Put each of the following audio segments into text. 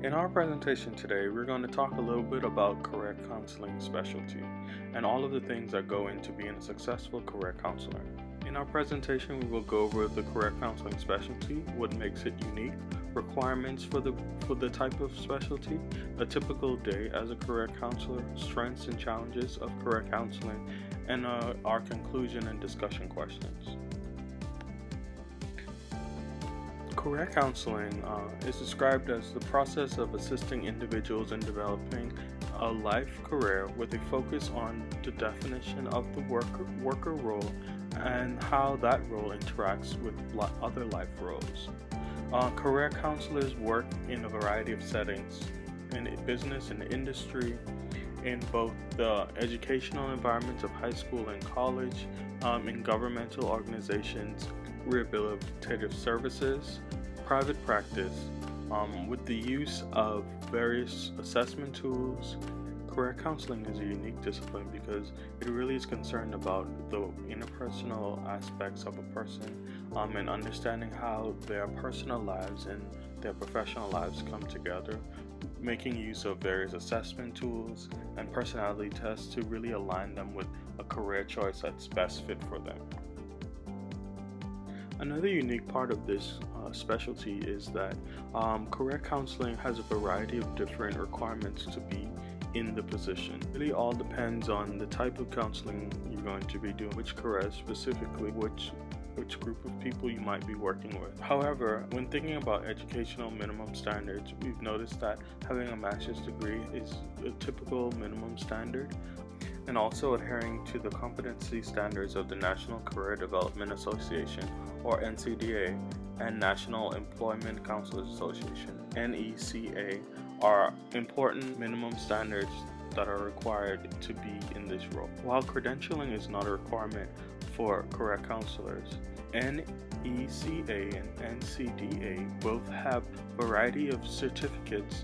In our presentation today, we're going to talk a little bit about career counseling specialty and all of the things that go into being a successful career counselor. In our presentation, we will go over the career counseling specialty, what makes it unique, requirements for the type of specialty, a typical day as a career counselor, strengths and challenges of career counseling, and our conclusion and discussion questions. Career counseling is described as the process of assisting individuals in developing a life career with a focus on the definition of the worker role and how that role interacts with other life roles. Career counselors work in a variety of settings, in business and industry, in both the educational environments of high school and college, in governmental organizations, rehabilitative services, private practice, with the use of various assessment tools. Career counseling is a unique discipline because it really is concerned about the interpersonal aspects of a person and understanding how their personal lives and their professional lives come together, making use of various assessment tools and personality tests to really align them with a career choice that's best fit for them. Another unique part of this specialty is that career counseling has a variety of different requirements to be in the position. It really all depends on the type of counseling you're going to be doing, which career specifically, which group of people you might be working with. However, when thinking about educational minimum standards, we've noticed that having a master's degree is a typical minimum standard, and also adhering to the competency standards of the National Career Development Association, or NCDA, and National Employment Counselors Association, NECA, are important minimum standards that are required to be in this role. While credentialing is not a requirement for career counselors, NECA and NCDA both have a variety of certificates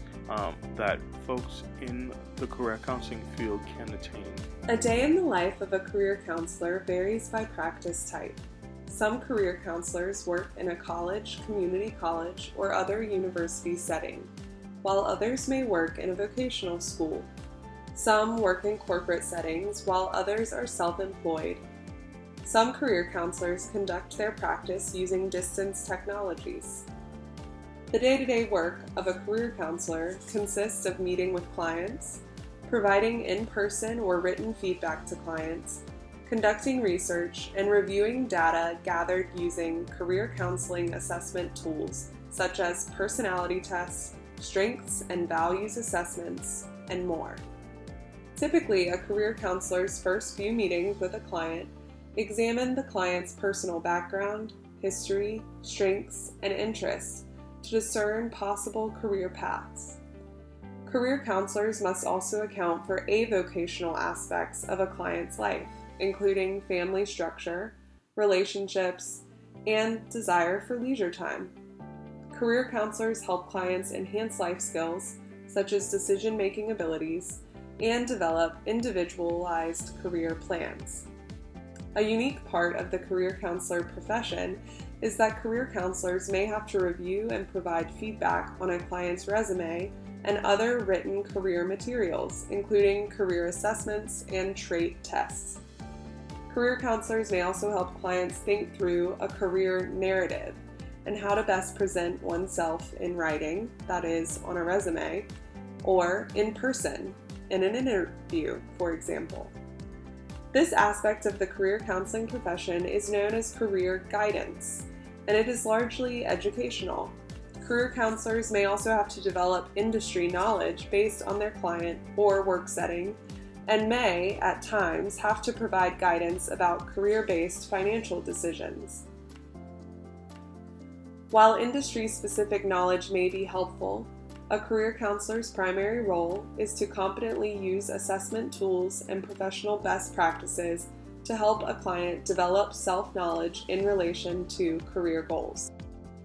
that folks in the career counseling field can attain. A day in the life of a career counselor varies by practice type. Some career counselors work in a college, community college, or other university setting, while others may work in a vocational school. Some work in corporate settings, while others are self-employed. Some career counselors conduct their practice using distance technologies. The day-to-day work of a career counselor consists of meeting with clients, providing in-person or written feedback to clients, conducting research, and reviewing data gathered using career counseling assessment tools such as personality tests, strengths and values assessments, and more. Typically, a career counselor's first few meetings with a client examine the client's personal background, history, strengths, and interests to discern possible career paths. Career counselors must also account for avocational aspects of a client's life, including family structure, relationships, and desire for leisure time. Career counselors help clients enhance life skills, such as decision-making abilities, and develop individualized career plans. A unique part of the career counselor profession is that career counselors may have to review and provide feedback on a client's resume and other written career materials, including career assessments and trait tests. Career counselors may also help clients think through a career narrative and how to best present oneself in writing, that is, on a resume, or in person, in an interview, for example. This aspect of the career counseling profession is known as career guidance, and it is largely educational. Career counselors may also have to develop industry knowledge based on their client or work setting, and may, at times, have to provide guidance about career-based financial decisions. While industry-specific knowledge may be helpful, a career counselor's primary role is to competently use assessment tools and professional best practices to help a client develop self-knowledge in relation to career goals.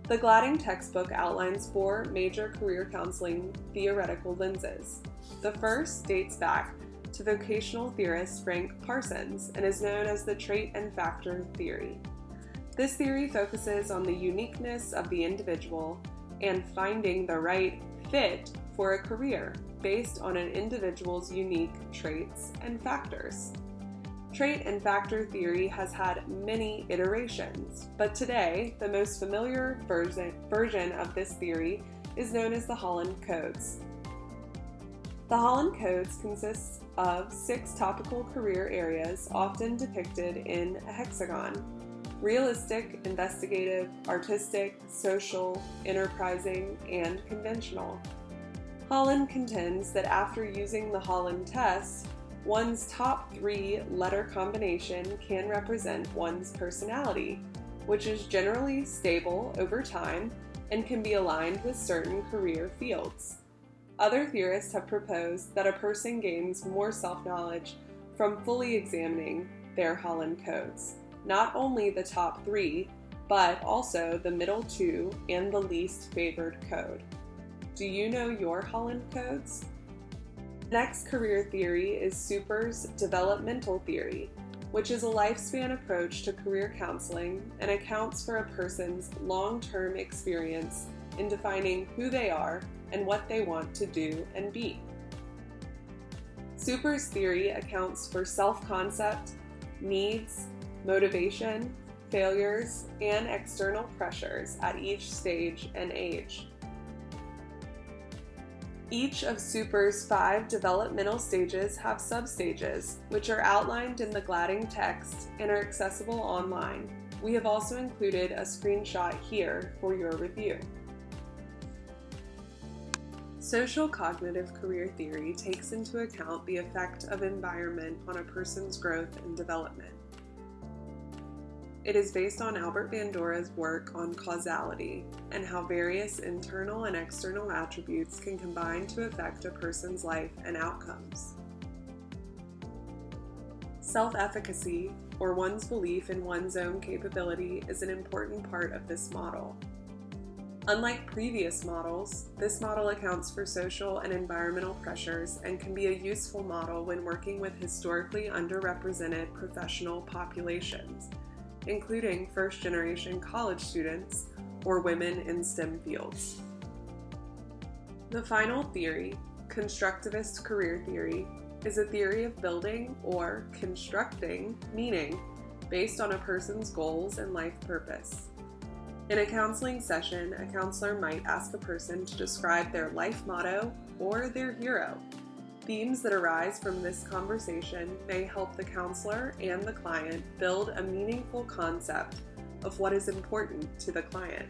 The Gladding textbook outlines 4 major career counseling theoretical lenses. The first dates back to vocational theorist Frank Parsons and is known as the trait and factor theory. This theory focuses on the uniqueness of the individual and finding the right fit for a career based on an individual's unique traits and factors. Trait and factor theory has had many iterations, but today the most familiar version of this theory is known as the Holland Codes. The Holland Codes consists of 6 topical career areas, often depicted in a hexagon: realistic, investigative, artistic, social, enterprising, and conventional. Holland contends that after using the Holland test, one's top 3 letter combination can represent one's personality, which is generally stable over time and can be aligned with certain career fields. Other theorists have proposed that a person gains more self-knowledge from fully examining their Holland Codes, not only the top 3, but also the middle 2 and the least favored code. Do you know your Holland Codes? The next career theory is Super's developmental theory, which is a lifespan approach to career counseling and accounts for a person's long-term experience in defining who they are and what they want to do and be. Super's theory accounts for self-concept, needs, motivation, failures, and external pressures at each stage and age. Each of Super's 5 developmental stages have substages, which are outlined in the gladding text and are accessible online. We have also included a screenshot here for your review. Social cognitive career theory takes into account the effect of environment on a person's growth and development. It is based on Albert Bandura's work on causality and how various internal and external attributes can combine to affect a person's life and outcomes. Self-efficacy, or one's belief in one's own capability, is an important part of this model. Unlike previous models, this model accounts for social and environmental pressures and can be a useful model when working with historically underrepresented professional populations, including first-generation college students or women in STEM fields. The final theory, constructivist career theory, is a theory of building or constructing meaning based on a person's goals and life purpose. In a counseling session, a counselor might ask a person to describe their life motto or their hero. Themes that arise from this conversation may help the counselor and the client build a meaningful concept of what is important to the client.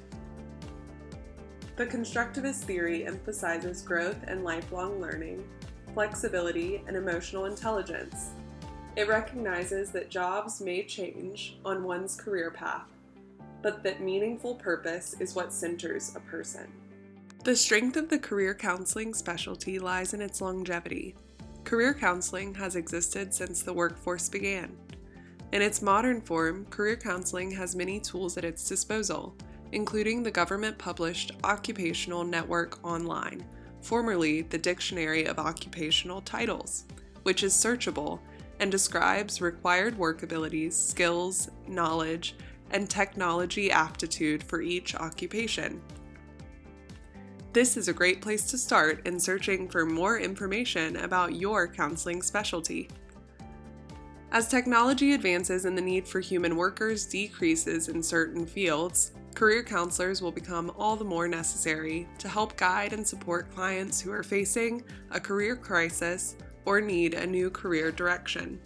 The constructivist theory emphasizes growth and lifelong learning, flexibility, and emotional intelligence. It recognizes that jobs may change on one's career path, but that meaningful purpose is what centers a person. The strength of the career counseling specialty lies in its longevity. Career counseling has existed since the workforce began. In its modern form, career counseling has many tools at its disposal, including the government-published Occupational Network Online, formerly the Dictionary of Occupational Titles, which is searchable and describes required work abilities, skills, knowledge, and technology aptitude for each occupation. This is a great place to start in searching for more information about your counseling specialty. As technology advances and the need for human workers decreases in certain fields, career counselors will become all the more necessary to help guide and support clients who are facing a career crisis or need a new career direction.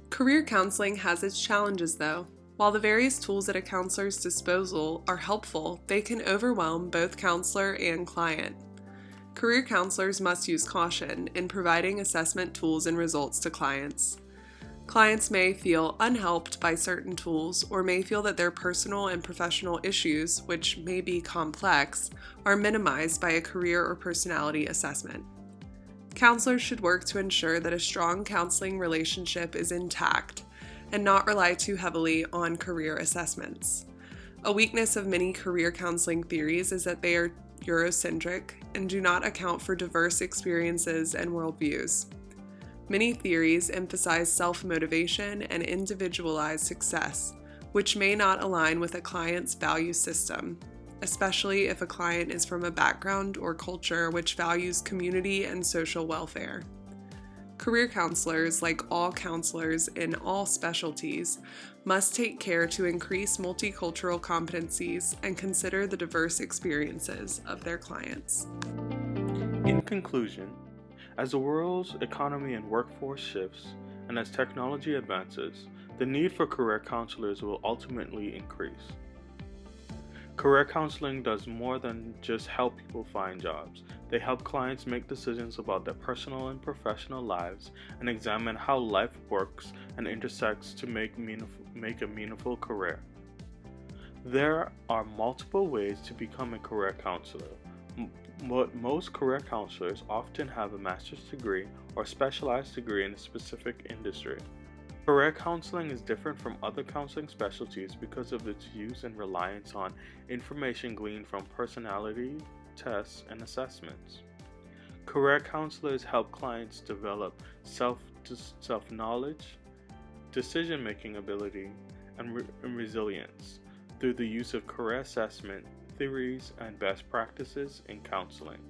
Career counseling has its challenges, though. While the various tools at a counselor's disposal are helpful, they can overwhelm both counselor and client. Career counselors must use caution in providing assessment tools and results to clients. Clients may feel unhelped by certain tools or may feel that their personal and professional issues, which may be complex, are minimized by a career or personality assessment. Counselors should work to ensure that a strong counseling relationship is intact and not rely too heavily on career assessments. A weakness of many career counseling theories is that they are Eurocentric and do not account for diverse experiences and worldviews. Many theories emphasize self-motivation and individualized success, which may not align with a client's value system. especially if a client is from a background or culture which values community and social welfare. Career counselors, like all counselors in all specialties, must take care to increase multicultural competencies and consider the diverse experiences of their clients. In conclusion, as the world's economy and workforce shifts, and as technology advances, the need for career counselors will ultimately increase. Career counseling does more than just help people find jobs. They help clients make decisions about their personal and professional lives and examine how life works and intersects to make a meaningful career. There are multiple ways to become a career counselor. Most career counselors often have a master's degree or specialized degree in a specific industry. Career counseling is different from other counseling specialties because of its use and reliance on information gleaned from personality tests and assessments. Career counselors help clients develop self-knowledge, decision-making ability, and resilience through the use of career assessment, theories, and best practices in counseling.